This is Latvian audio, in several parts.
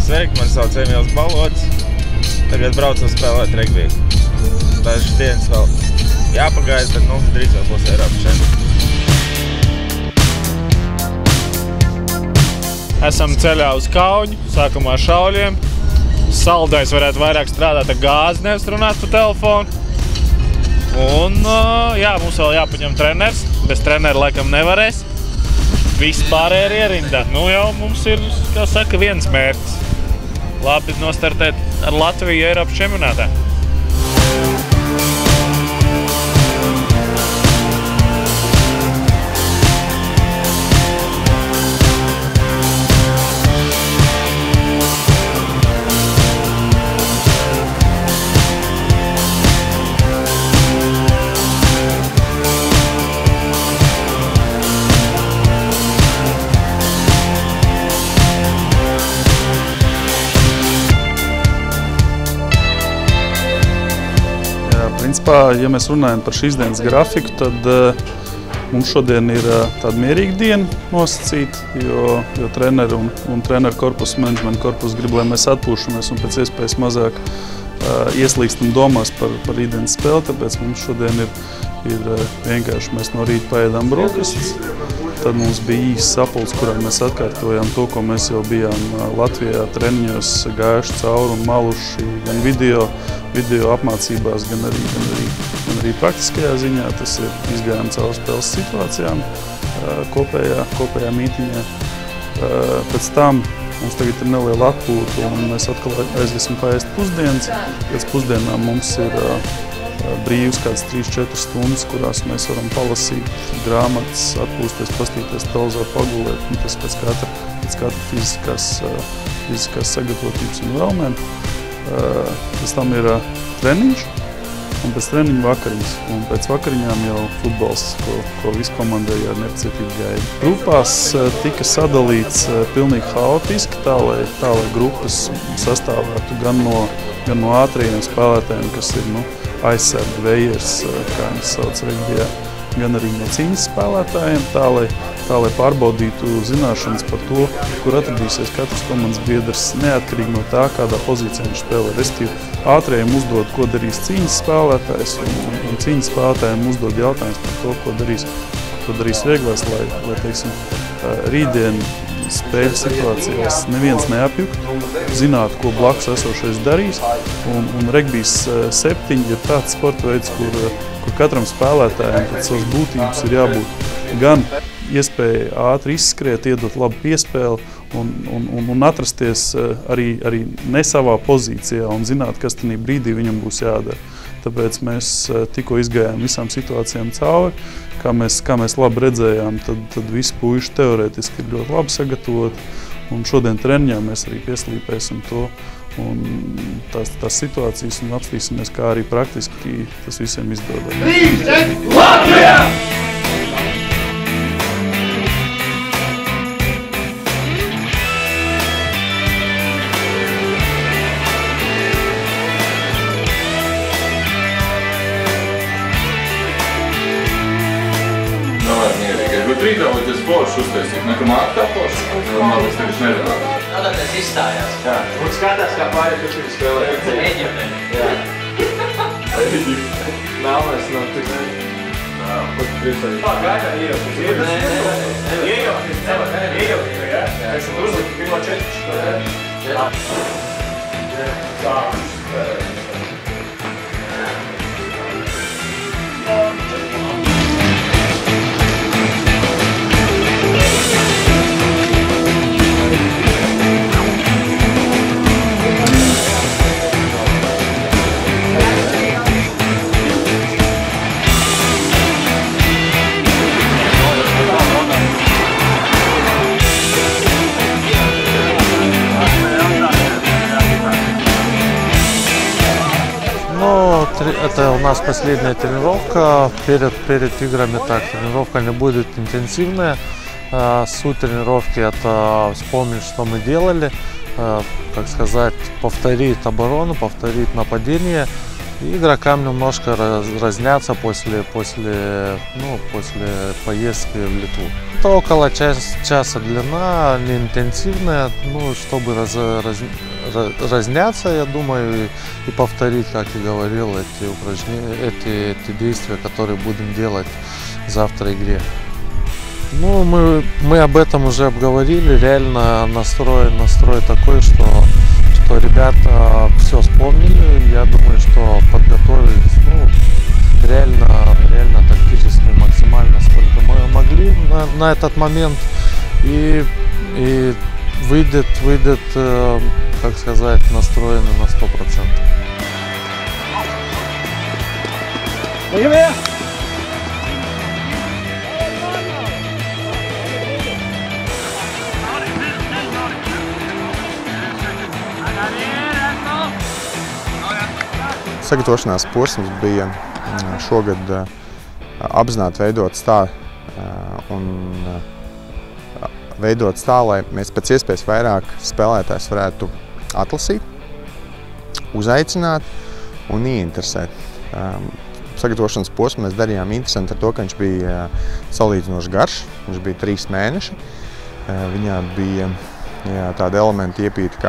Sveiki, man sauc Emīls Balots. Tagad braucam spēlēt regbiju. Dažas dienas vēl jāpagaida, tad drīzāk būs Eiropas čempions. Esam ceļā uz Kauņu, sākam ar šauļiem. Saldais varētu vairāk strādāt ar gāzi, nevis runāt pa telefonu. Un jā, mums vēl jāpaņem treneris. Bez trenera laikam nevarēs. Visi pārējie ir ierindā. Nu jau mums ir, kā saka, viens mērķis. Labi nostartēt ar Latviju Eiropas čempionātā. Principā, ja mēs runājam par šīs dienas grafiku, tad mums šodien ir tāda mierīga diena nosacīta, jo treneri un treneru korpusu, menedžmenta korpusu grib, lai mēs atpūšamies un pēc iespējas mazāk ieslīgstam domās par rītdienas spēli, tāpēc mums šodien ir vienkārši mēs no rīta paēdām brokastis. Tad mums bija īsts sapulcs, kurā mēs atkārtojām to, ko mēs jau bijām Latvijā treniņos gājuši cauri un maluši gan video apmācībās, gan arī praktiskajā ziņā. Tas ir izgājām cauri spēles situācijām kopējā mītiņā. Pēc tam mums tagad ir neliela atpūta un mēs atkal aiziesim paēst pusdienas. Pēc pusdienām mums ir brīvs kāds 3-4 stundas, kurās mēs varam palasīt grāmatas, atpūsties, pastīties televizorā, pagulēt. Un tas pēc katra fiziskās sagatavotības un vēlmēm. Pēc tam ir treniņš un pēc treniņa vakariņas. Un pēc vakariņām jau futbols, ko visi komandai ar nepacietību gaida. Grupās tika sadalīts pilnīgi haotiski, tā lai grupas sastāvētu gan no ātrajiem spēlētājiem, kas ir aizsargi, vējers, kā viņas sauc regbijā, gan arī no cīņas spēlētājiem, tā lai pārbaudītu zināšanas par to, kur atradīsies katrs komandas biedrs, neatkarīgi no tā, kādā pozīcijā viņš spēlē. Restīvi, ātrajiem uzdod, ko darīs cīņas spēlētājs, un cīņas spēlētājiem uzdod jautājums par to, ko darīs vieglais, lai teiksim, rītdien spēļu situācijās neviens neapjuktu, zinātu, ko blakus esošais darīs. Un regbijs 7 ir tāds sporta veids, kur katram spēlētājiem pēc savas būtības ir jābūt gan iespēja ātri izskriet, iedot labu piespēli un atrasties arī ne savā pozīcijā un zināt, kas tajā brīdī viņam būs jādara. Tāpēc mēs tikko izgājām visām situācijām cauri. Kā mēs labi redzējām, tad visi puiši teorētiski ir ļoti labi sagatavoti. Un šodien treniņā mēs arī pieslīpēsim to un tās situācijas un apstīsimies, kā arī praktiski tas visiem izdodas. Latvijā! Rītā, lai tas forši uztaisīt, nekam ārtā forši, man liekas, tagad neredā. Tātad izstājās. Jā. Un skatās, kā pārējie turpini spēlēt. Eģipte. Jā. Melnais nav tik ne. Jā. Tā, gaitā iejaukties. Iejaukties, jā. Esam uzlikt pirmā 4. Jā. Это у нас последняя тренировка. Перед играми тренировка не будет интенсивная. Суть тренировки — это вспомнить, что мы делали, так сказать, повторить оборону, повторить нападение. игрокам немножко разняться после поездки в Литву. Это около часа длина, не интенсивная, чтобы разняться, я думаю, и повторить, как я говорил, эти упражнения, эти действия, которые будем делать завтра в игре. Мы об этом уже обговорили, реально настрой такой, что ребята все вспомнили, я думаю, что подготовились, реально тактически максимально, сколько мы могли на этот момент, и выйдет, как сказать, настроены на 100%. Sagatavošanās posms bija šogad apzināti veidots tā, lai mēs pēc iespējas vairāk spēlētājs varētu atlasīt, uzaicināt un ieinteresēt. Sagatavošanas posmu mēs darījām interesanti ar to, ka viņš bija salīdzinoši garš, viņš bija 3 mēneši. Viņā bija tādi elementi iepīti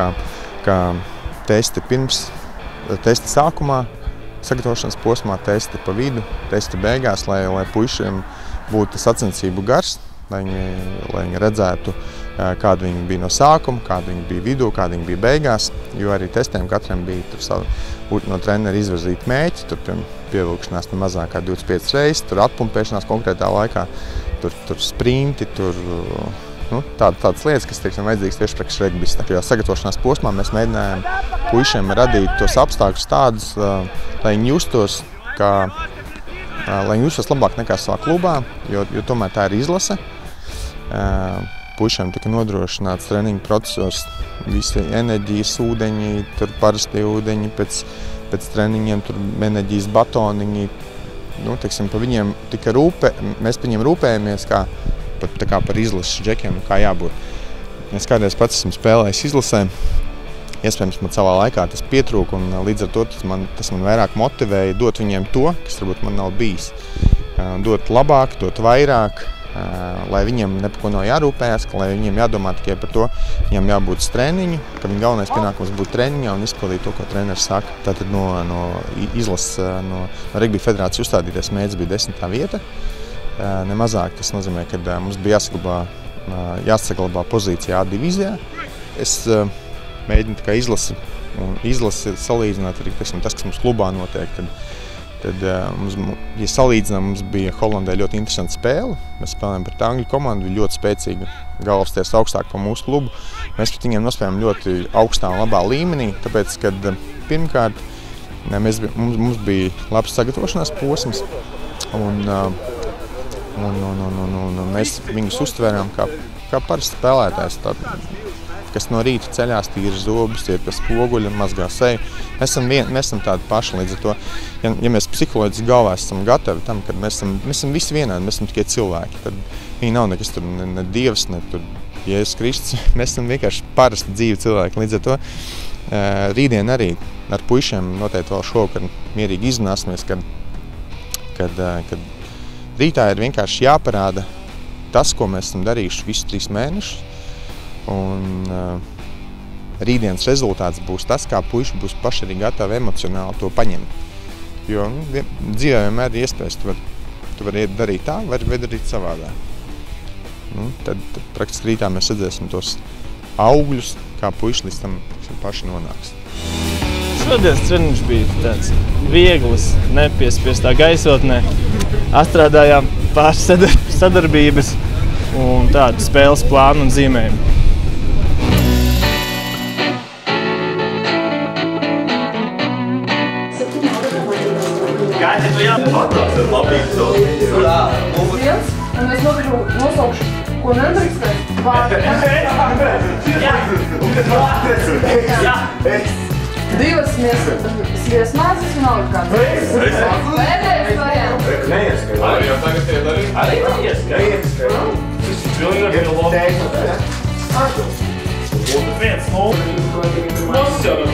kā testi testi sākumā, sagatavošanas posmā, testi pa vidu, testi beigās, lai puišiem būtu sacensību gars, lai viņi redzētu, kāda viņi bija no sākuma, kāda viņi bija vidū, kāda viņi bija beigās, jo arī testiem katram bija no trenera izvirzīti mēķi, tur pievilkšanās ne mazāk kā 25 reizes, tur atpumpēšanās konkrētā laikā, tur sprinti, tādas lietas, kas vajadzīgas tieši priekš regbista. Sagatavošanās posmā mēs mēģinājām puišiem radīt tos apstākļus tādus, lai viņi justos labāk nekā savā klubā, jo tomēr tā ir izlase. Puišiem tika nodrošināts treniņu procesos, visi enerģijas ūdeņi, tur parastie ūdeņi, pēc treniņiem tur enerģijas batoniņi. Pa viņiem tika mēs par viņiem rūpējamies par izlases džekiem, kā jābūt. Es kādreiz pats esmu spēlējis izlasē, iespējams, man savā laikā tas pietrūka, un līdz ar to tas man vairāk motivēja dot viņiem to, kas varbūt man nav bijis. Dot labāk, dot vairāk, lai viņiem par ko nav jārūpējas, lai viņiem jādomā tikai par to, viņiem jābūt uz treniņu, ka viņa galvenais pienākums būt treniņā un izpildīt to, ko treneris saka. Tātad no izlases, no Regbija federācijas uzstādīties mērķis bija 10. vieta. Nemazāk tas nozīmē, ka mums bija jāsaglabā pozīcija A divīzijā. Es mēģinu izlasi salīdzināt arī tas, kas mums klubā notiek. Tad, ja salīdzinām, mums bija Holandē ļoti interesanta spēle. Mēs spēlējām pret Angļu komandu, bija ļoti spēcīga, galvasties augstāk par mūsu klubu. Mēs pret viņiem nospējām ļoti augstā un labā līmenī, tāpēc, kad pirmkārt mums bija labs sagatavošanās posms, un mēs viņus uztvērām kā parasti spēlētājs, kas no rīta ceļās, tīra zobus, iet pie spoguļa, mazgā seju. Mēs esam tādi paši, līdz ar to, ja mēs psiholoģiski galvā esam gatavi tam, kad mēs esam visi vienādi, mēs esam tikai cilvēki, tad viņi nav nekas tur, ne Dievs, ne tur Jēzus Kristus, mēs esam vienkārši parasti dzīvi cilvēki. Līdz ar to rītdien arī ar puišiem noteikti vēl šovakar mierīgi izrunāsimies, kad rītā ir vienkārši jāparāda tas, ko mēs esam darījuši visus 3 mēnešus. Un rītdienas rezultāts būs tas, kā puiši būs paši arī gatavi emocionāli to paņemt. Jo dzīvē vienmēr ir iespējas, tu vari darīt tā, vari darīt savādāk. Tad praktiski rītā mēs redzēsim tos augļus, kā puiši līdz tam paši nonāks. Šodienas treniņš bija tāds viegls, nepiespiestā gaisotnē. Atstrādājām pāris sadarbības un tādu spēles plānu un zīmējumu. Un es nosaukšu, ko nedrīkstēt? Divas sviesmāsas un augļkāds. Pēdējais variants. Neieskait. Arī jau tagad tie darīt? Arī neieskait. Tas ir pilnīgi loģiski. 1-0. Mums jau nav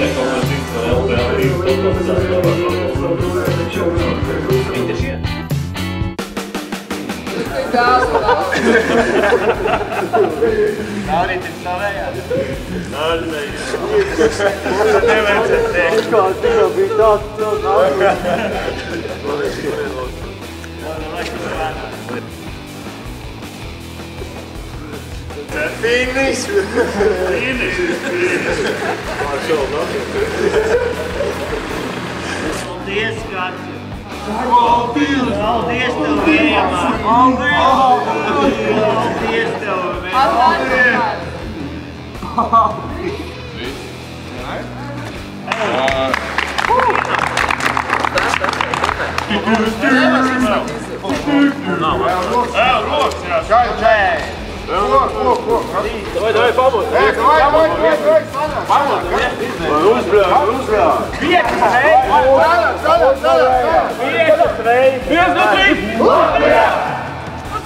Давай, помощь!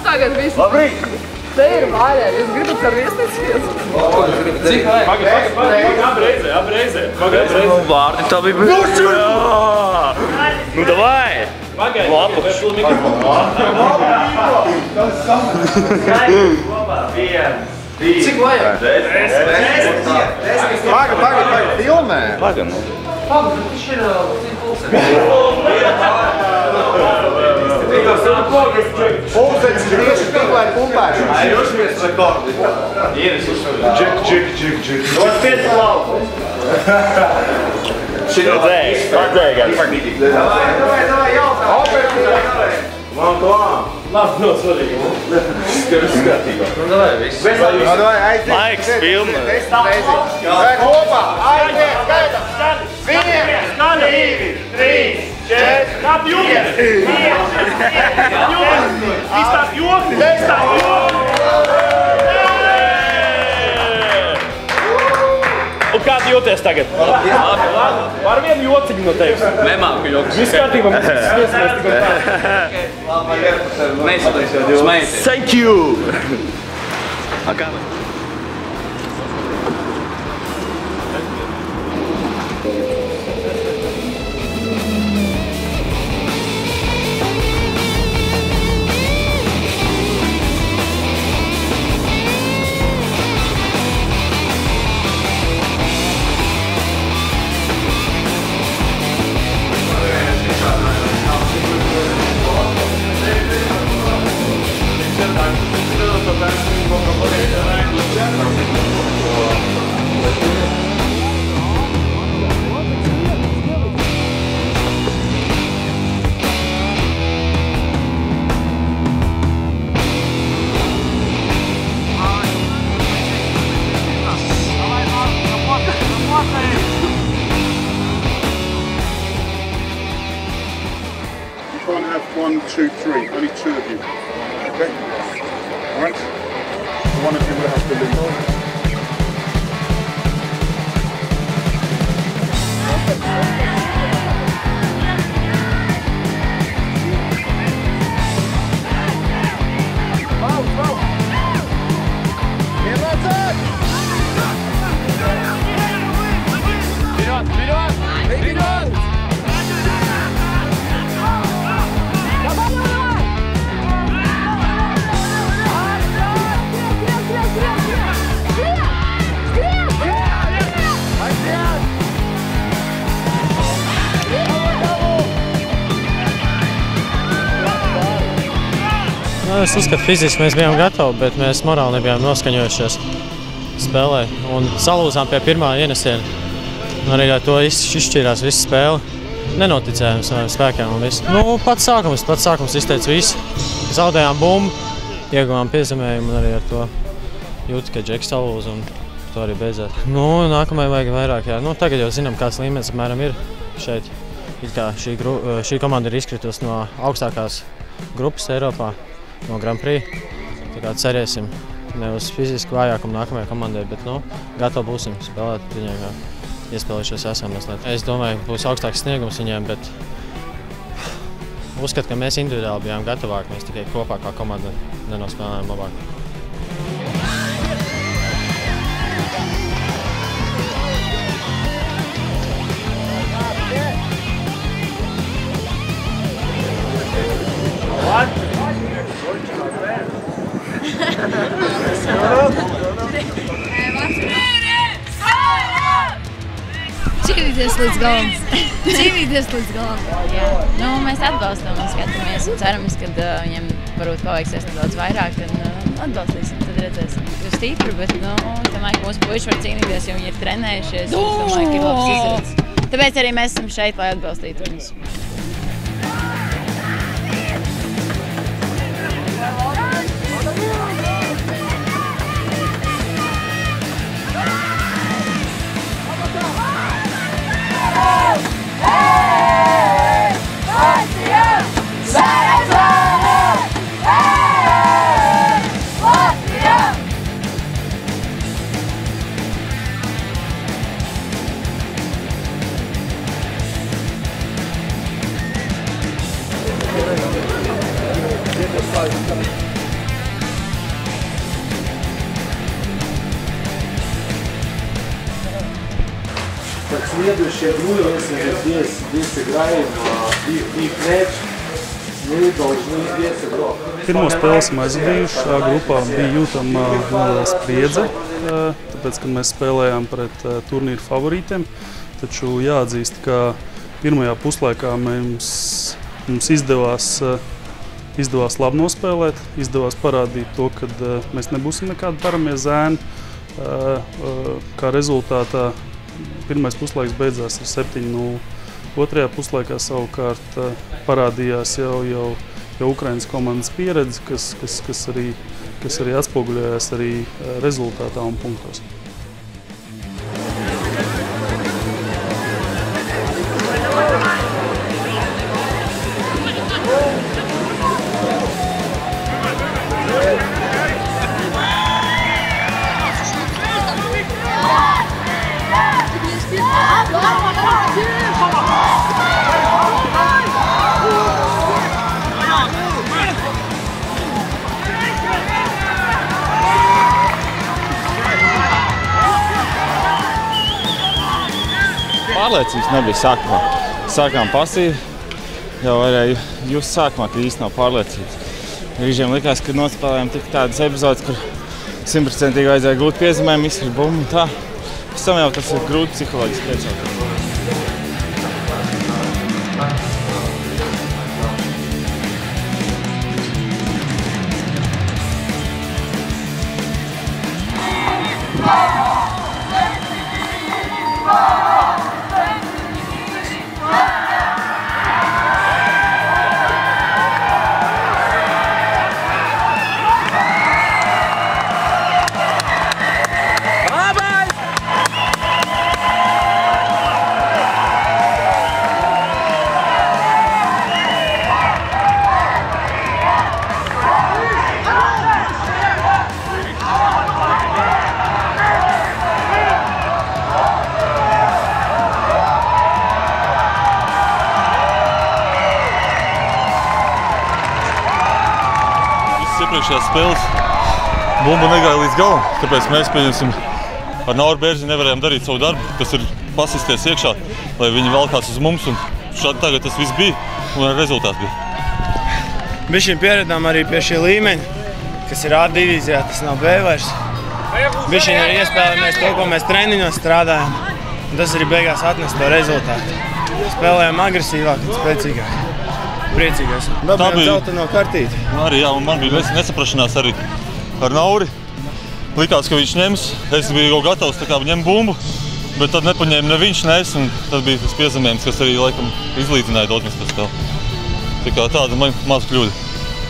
Tagad viss. Te ir mājā, jūs gribat ar viesnīcu? Cik? Apreizē. Vārdi tā bija. Nu, davai! Lapu. Cik vajag? Pagaid, filmē! Pagaid. Pulkstenis tieši tiklēr pumpēšanas. Aizjošamies rekordi. Ieris uzšaujā. Džek. Dos 5 lauku. Redzēji gan. Davai, jautā. Man to labi, nav svarīgi. Skatībā. Nu, davai, viss. Laiks, filma. Kopā, aiziet, skaitām. 1, 2, 3, 4, 5. Izstāst joki. Un kā tu jūties tagad? Var vienu jociņu no tevis. Nemāku joks. Viss kārtībā, mēs tikai tā. Mēs smējies. Thank you! You can't have 1, 2, 3. Only 2 of you. Okay? All right? So one of you will have to leave. Es uzskatu, fiziski mēs bijām gatavi, bet mēs morāli nebijām noskaņojušies spēlē. Un salūzām pie pirmā ienesiena. Arī ar to izšķirās visu spēli. Nenoticējām saviem spēkiem un visu. Pats sākums izteica visu. Zaudējām bumbu, ieguvām piezemējumu un arī ar to jūtu, ka Džeks salūza un to arī beidzās. Nākamajai vajag vairāk, jā. Tagad jau zinām, kāds līmenis apmēram ir šeit. It kā šī komanda ir izkritusi no augstākās grupas Eiropā. No Grand Prix. Tā kā cerēsim ne uz fiziski vājākumu nākamajai komandai, bet gatavi būsim spēlēt viņai, kā iespēlējušies esam mazliet. Es domāju, būs augstāks sniegums viņiem, bet uzskatu, ka mēs individuāli bijām gatavāki, mēs tikai kopā kā komanda nenospēlējām labāk. Cīnīties līdz galam. Cīnīties līdz galam. Jā. Nu, mēs atbalstam un skatāmies un ceramies, ka viņiem varbūt paveiksies nedaudz vairāk, tad atbalstīsim, tad redzēsim. Ir stipri, bet domāju, ka mūsu puiši var cīnīties, jo viņi ir trenējušies. Es domāju, ka ir labs izredzes. Tāpēc arī mēs esam šeit, lai atbalstītu viņus. Так, следующая игру, если здесь играем их мяч, мы должны здесь играть. Pirmo spēli esam aizvadījuši. Šā grupā bija jūtama neliela spriedze, tāpēc, kad mēs spēlējām pret turnīru favorītiem. Taču jāatzīst, ka pirmajā puslaikā mums izdevās labi nospēlēt, izdevās parādīt to, ka mēs nebūsim nekādi paramie zēni. Kā rezultātā pirmais puslaiks beidzās ar 7-0. Otrajā puslaikā savukārt parādījās jau Ukrainas komandas pieredze, kas arī atspoguļojās arī rezultātā un punktos. Pārliecības nebija sākumā. Sākām pasīvi, jau varēja just sākumā, ka īsti nav pārliecības. Brīžiem likās, ka nospēlējām tik tādas epizodes, kur 100% vajadzēja gūt piezīmējumu, izkrīt bumbu un tā. Pēc tam jau tas ir grūti psiholoģiski iecelt. Iepriekšējās spēles bumba negāja līdz galam, tāpēc mēs, pieņemsim, ar Nauru Bērziņu nevarējām darīt savu darbu, tas ir pasisties iekšā, lai viņi valkās uz mums, un tagad tas viss bija, un rezultāts bija. Bišķiņ pieredām arī pie šī līmeņa, kas ir A divīzijā, tas nav B vairs. Bišķiņ arī iespēlējamies to, ko mēs treniņos strādājam, un tas arī beigās atnes to rezultātu. Spēlējām agresīvāk un spēcīgāk. Priecīgais. Dabējām zeltaino kartīti. Arī, jā, un man bija nesaprašanās arī ar Nauri. Likās, ka viņš ņems. Es biju jau gatavs tā kā ņemt bumbu, bet tad nepaņēma ne viņš, ne es, un tad bija tas piezemējums, kas arī laikam izlīdzināja Dolphins pēc spēli. Tā kā tāda maza kļūda.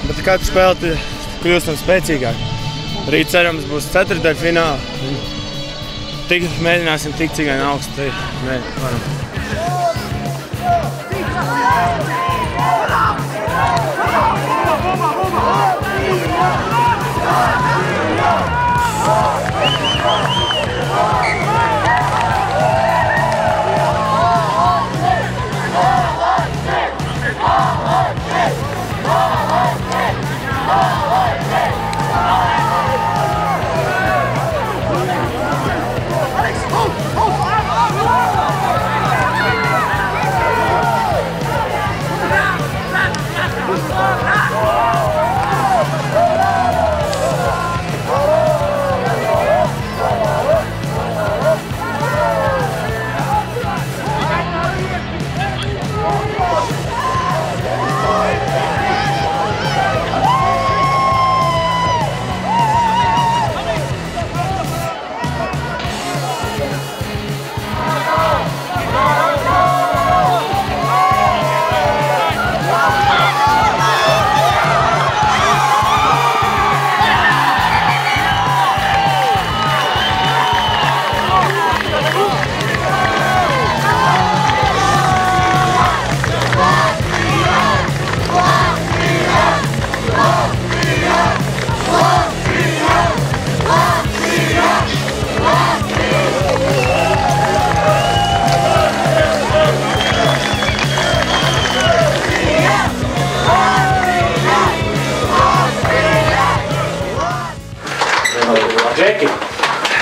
Bet katru spēli kļūstam spēcīgāk. Rīt cerams būs ceturtdaļfināla. Mēģināsim tikt cik vien augstu. Varam.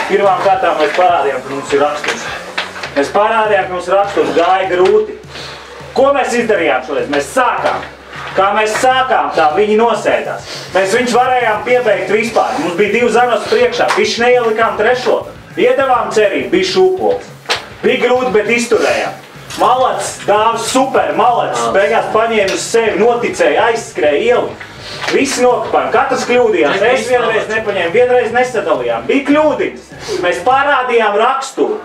Pirmām kārtām mēs parādījām, ka mums ir raksturs. Mēs parādījām, ka mums raksturs gāja grūti. Ko mēs izdarījām šodien? Mēs sākām. Kā mēs sākām, tā viņi nosēdās. Mēs viņus varējām piebeigt vispār. Mums bija 2 zanos priekšā. Bišķi neielikām 3. Iedavām cerību, bija šūpols. Bija grūti, bet izturējām. Malacis, Dāvis, super, malacis. Beigās paņēma uz sevi, noticēja, aizskrēja ielu. Visi nokapājām, katrs kļūdījās. Es vienreiz nepaņēmu, vienreiz nesadalījām. Bija kļūdīgs. Mēs parādījām raksturu.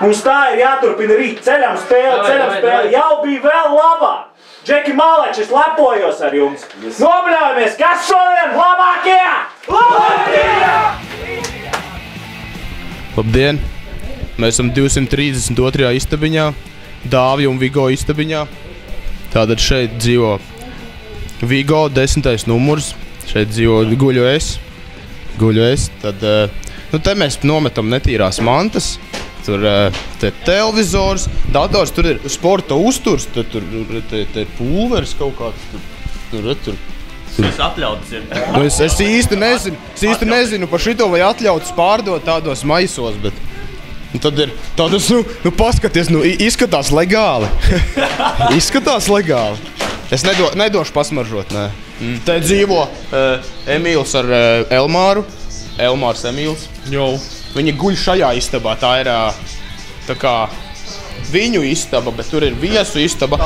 Mums tā ir jāturpina rīt. Ceļam spēli. Jau bija vēl labāk. Džeki Maleči, es lepojos ar jums. Nobļaujamies, kas šodien labākie? Labdien! Mēs esam 232. istabiņā, Dāvija un Vigo istabiņā. Tātad šeit dzīvo Vigo, 10. numurs. Šeit dzīvo guļu es. Tad, te mēs nometam netīrās mantas. Tur te televizors, dators, tur ir sporta uzturs, tur ir pulveris kaut kāds. Tur. Tas atļauts ir. Es īsti nezinu par šito, vai atļauts pārdot tādos maisos, bet tad ir tādas, paskaties, izskatās legāli. Izskatās legāli. Es nedošu pasmaržot, nē. Te dzīvo Emīls ar Elmāru. Elmārs Emīls. Viņi guļ šajā istabā, tā ir tā kā viņu istaba, bet tur ir viesu istaba.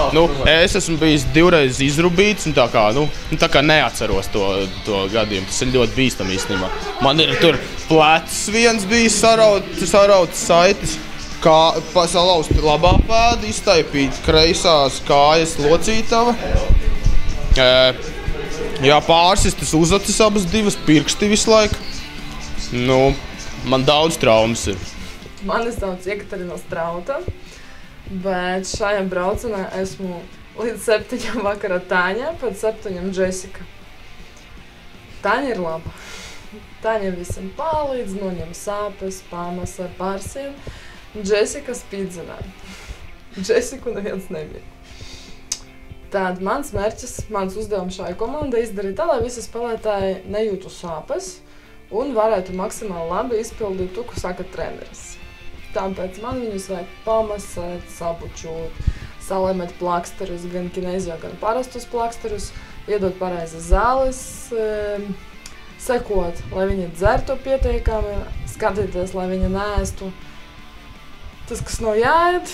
Es esmu bijis 2 reizes izrubīts un tā kā neatceros to gadījumu. Tas ir ļoti bīstam īstenībā. Man ir tur plecs viens bijis sarauts saites, salauzt labā pēda, iztaipīt kreisās kājas locītava. Jā, pārsistas uzacis abas 2 pirksti visu laiku. Man daudz traumas ir. Mani sauc Jekaterina Strauta, bet šajā braucienā esmu līdz 7 vakarā Tāņa, pēc 7 Džesika. Tāņa ir laba. Tāņa visam palīdz, noņem sāpes, pamasa pārsien. Džesika spīdzinā. Džesiku neviens nebija. Tātad mans mērķis, mans uzdevums šai komandai izdarīt tā, lai visi spēlētāji nejūtu sāpes un varētu maksimāli labi izpildīt to, ko saka treneris. Tāpēc man viņus vajag pamasēt, sabučot, salēmēt plaksterus, gan kinēzio, gan parastus plaksterus, iedot pareizi zāles, sekot, lai viņi dzertu pietiekami, skatīties, lai viņi neēstu tas, kas nav jāēd,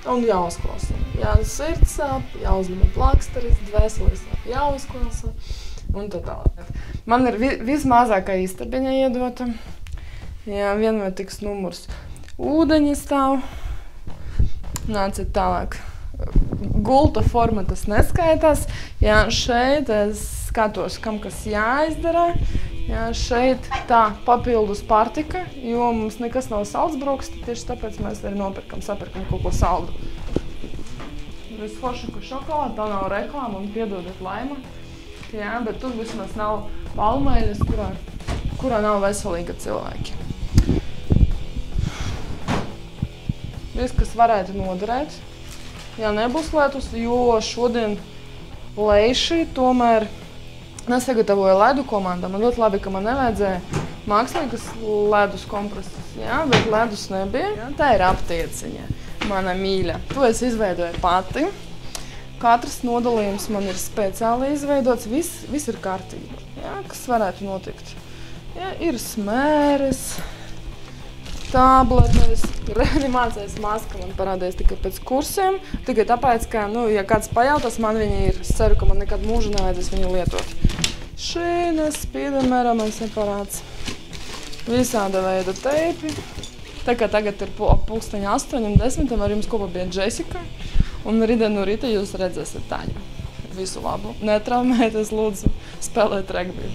un jāuzklausa. Jā, sirds sāp, jāuzlima plaksteris, dvēseles sāp, jāuzklausa. Un tā tālāk. Man ir vismazākā istabiņa iedota. Jā, vienmēr tiks numurs. Ūdeņi stāv. Nāciet tālāk. Gulta forma tas neskaitās. Jā, šeit es skatos, kam kas jāizdara. Jā, šeit tā papildus partika, jo mums nekas nav saldsbroksti, tieši tāpēc mēs arī sapirkam kaut ko saldu. Visforšaku šokolādu, tā nav reklāma un piedodat laima. Jā, bet tur vismaz nav palmeiļas, kurā nav veselīga cilvēki. Viss, kas varētu noderēt, jā, nebūs lietus, jo šodien Leiši tomēr nesagatavoja ledu komandā. Man ļoti labi, ka man nevajadzēja mākslīgas ledus kompresus, jā, bet ledus nebija. Jā, tā ir aptieciņa, mana mīļa. To es izveidoju pati. Katrs nodalījums man ir speciāli izveidots, viss ir kārtībā. Jā, kas varētu notikt? Jā, ir smēres, tabletes, reanimācijas maska man parādījās tikai pēc kursiem. Tikai tāpēc, ka, ja kāds pajautās, man viņi ir. Es ceru, ka man nekad mūžu nevajadzēs viņu lietot. Šīnes, spīdamēramais aparāts, visāda veida teipi. Tā kā tagad ir ap 8:10 ar jums kopā bija Džesika. Un rītdien no rīta jūs redzēsiet Tāņu. Visu labu. Netraumēties, lūdzu, spēlēt regbiju.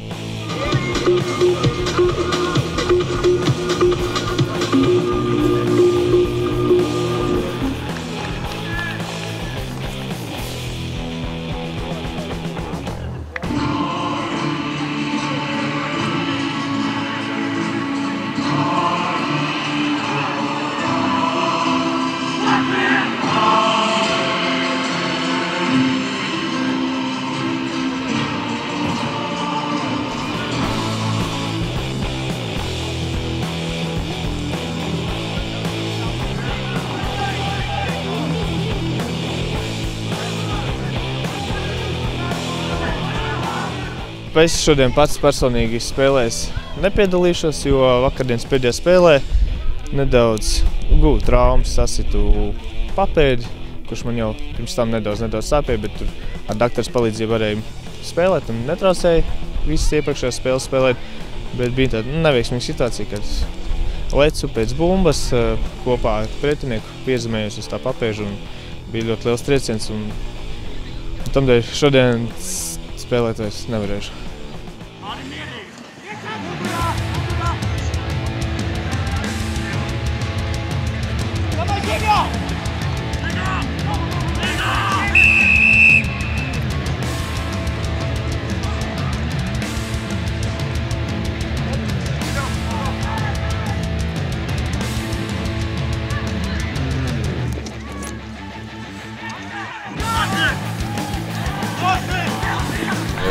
Es šodien pats personīgi spēlēs nepiedalīšos, jo vakardienas pēdējā spēlē nedaudz gūtu traumas, sasitu papēdi, kurš man jau pirms tam nedaudz sāpēja, bet tur ar daktaras palīdzību varēja spēlēt un netraucēja visas iepriekšējās spēles spēlēt. Bet bija tāda neveiksmīga situācija, kad lecu pēc bumbas kopā ar pretinieku piezemējos uz tā papēžu un bija ļoti liels trieciens. Tamdēļ šodien spēlēt vairs nevarēšu.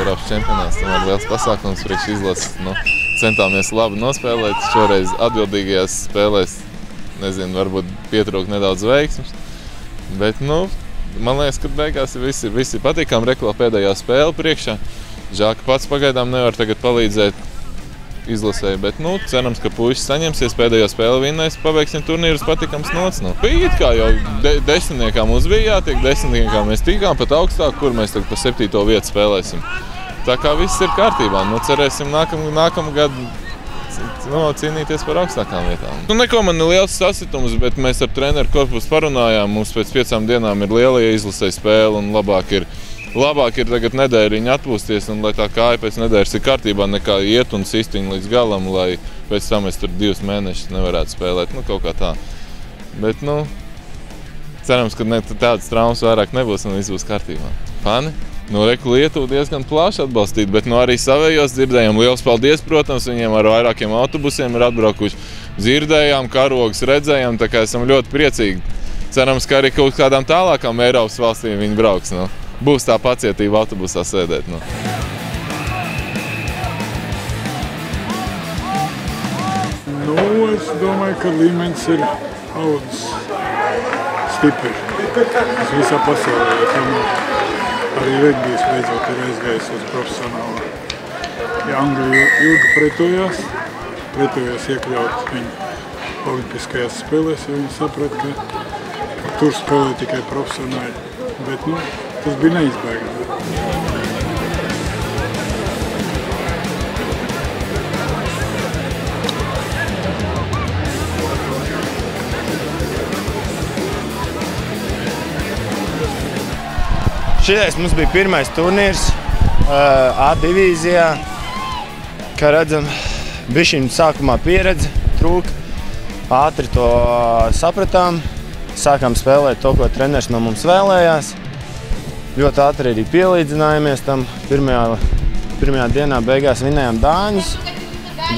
Eiropas čempionāts, tomēr liels pasākums priekš izlases. Centāmies labi nospēlēt, šoreiz atbildīgajās spēlēs, nezinu, varbūt pietrūk nedaudz veiksmes. Bet, man liekas, ka beigās visi patīkām rekla pēdējā spēle priekšā. Žēl, ka pats pagaidām nevar tagad palīdzēt izlasēji, bet, cerams, ka puiši saņemsies pēdējo spēli vinnēs, pabeigsim turnīrus patīkams nots. Bija it kā jau desmitniekā mums bija jātiek, desmitniekā mēs tikām pat augstāk, kur mēs tagad pa 7. vietu spēlēsim. Tā kā viss ir kārtībā, cerēsim nākamgad cīnīties par augstākām vietām. Neko man ir liels sasitums, bet mēs ar treneru korpusu parunājām, mums pēc 5 dienām ir lielie izlasēji spēle un labāk ir tagad nedēļiņa atpūsties un lai tā kāja pēc nedēļas ir kārtībā, nekā iet un sistiņu līdz galam, lai pēc tam es tur 2 mēnešus nevarētu spēlēt, kaut kā tā. Bet, cerams, ka tādas traumas vairāk nebūs un viss būs kārtībā. Fani? Reku Lietuvu diezgan plaši atbalstīt, bet arī savējos dzirdējām. Liels paldies, protams, viņiem ar vairākiem autobusiem ir atbraukuši. Dzirdējām, karogus redzējām, tā kā esam ļoti priecīgi. Cerams, ka arī kaut kādām tālākām Eiropas valstīm viņi brauks. Būs tā pacietība autobusā sēdēt. Es domāju, ka līmenis ir audzis stipri. Tas visā pasaulē. Arī regbijs beidzot ir aizgājis uz profesionālu. Ja Anglija ilgi pretojās iekļaut viņu olimpiskajās spēlēs, jo viņi saprat, ka tur spēlē tikai profesionāļi. Bet, tas bija neizbēgami. Šitais mums bija pirmais turnīrs A divīzijā. Kā redzam, bišķiņ sākumā pieredze trūka. Ātri to sapratām. Sākām spēlēt to, ko treneris no mums vēlējās. Ļoti ātri arī pielīdzinājāmies tam. Pirmajā dienā beigās vinējām dāņus.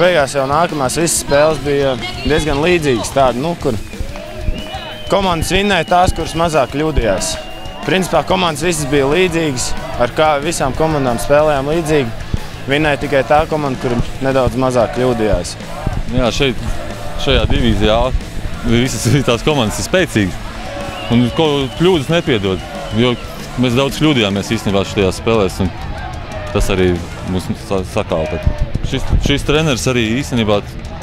Beigās jau nākamās visas spēles bija diezgan līdzīgas. Tāda, kur komandas vinēja tās, kuras mazāk kļūdījās. Principā komandas visas bija līdzīgas, ar visām komandām spēlējām līdzīgi. Vinēja tikai tā komanda, kur nedaudz mazāk kļūdījās. Jā, šajā divīzijā visas tās komandas ir spēcīgas un kļūdas nepiedod, jo mēs daudz kļūdījāmies īstenībā šajās spēlēs un tas arī mums sakāla. Šis treneris arī īstenībā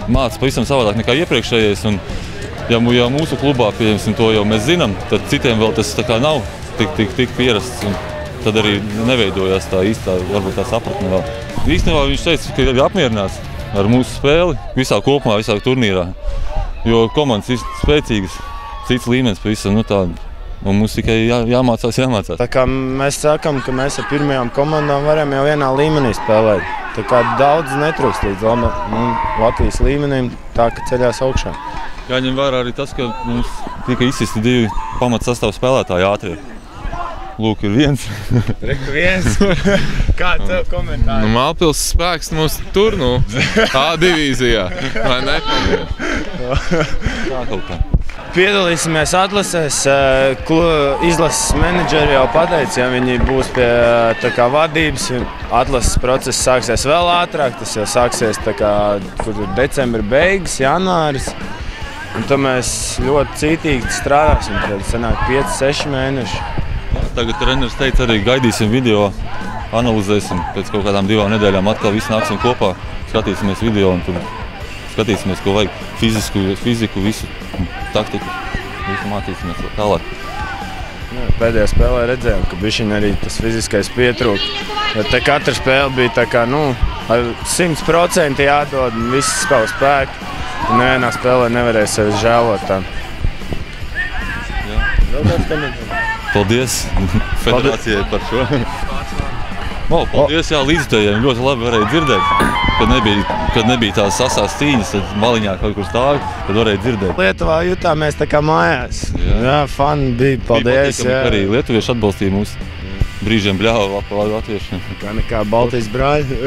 māca pavisam savādāk nekā iepriekšējais un ja mūsu klubā, pieņemsim, to jau mēs zinām, tad citiem vēl tas tā kā nav tik pierasts un tad arī neveidojās tā īstā, varbūt tā sapratne vēl. Īstenībā viņš teica, ka ir apmierināts ar mūsu spēli visā kopumā, visā turnīrā, jo komandas ir spēcīgas, cits līmenis pavisam, tāda. Un mums tikai jāmācās. Tā kā mēs sakam, ka mēs ar pirmajām komandām varam jau vienā līmenī spēlēt. Tā kā daudz netrūkst līdz Latvijas līmenim, tā ka ceļās augšā. Jāņem vērā arī tas, ka mums tika izsisti 2 pamatsastāvu spēlētāji ātrie. Lūk, ir viens. Reku viens. Kā tev komentāri? Mālpils spēks mums tur, A divīzijā. Vai ne? Tā kaut kā. Piedalīsimies atlasēs. Izlases menedžeri jau pateica, ja viņi būs pie vadības. Atlases process sāksies vēl ātrāk. Tas jau sāksies decembra beigas, janvāris. Un tad mēs ļoti cītīgi strādāsim. Tad sanāk 5-6 mēneši. Tagad treneris teica arī gaidīsim video analizēsim. Pēc kaut kādām 2 nedēļām atkal visi nāksim kopā, skatīsimies video un tur skatīsimies, ko vajag. Fiziku, visu taktiku, visu mācīsimies tālāk. Pēdējā spēlē redzējām, ka bišķiņ arī tas fiziskais pietrūkt. Te katra spēle bija tā kā, ar 100% jādod visu savu spēku. Nevienā spēlē nevarēja sevi žēlot tā. Paldies federācijai par šo. Paldies līdzjutējiem, ļoti labi varēja dzirdēt. Kad nebija tās sasās cīņas, tad maliņā kaut kur stāvi, tad varēja dzirdēt. Lietuvā jutāmies tā kā mājās. Jā, fani bija, paldies. Bija patīkami, arī lietuvieši atbalstīja mūs. Brīžiem bļāva latvieši. Kā nekā Baltijas brāļi.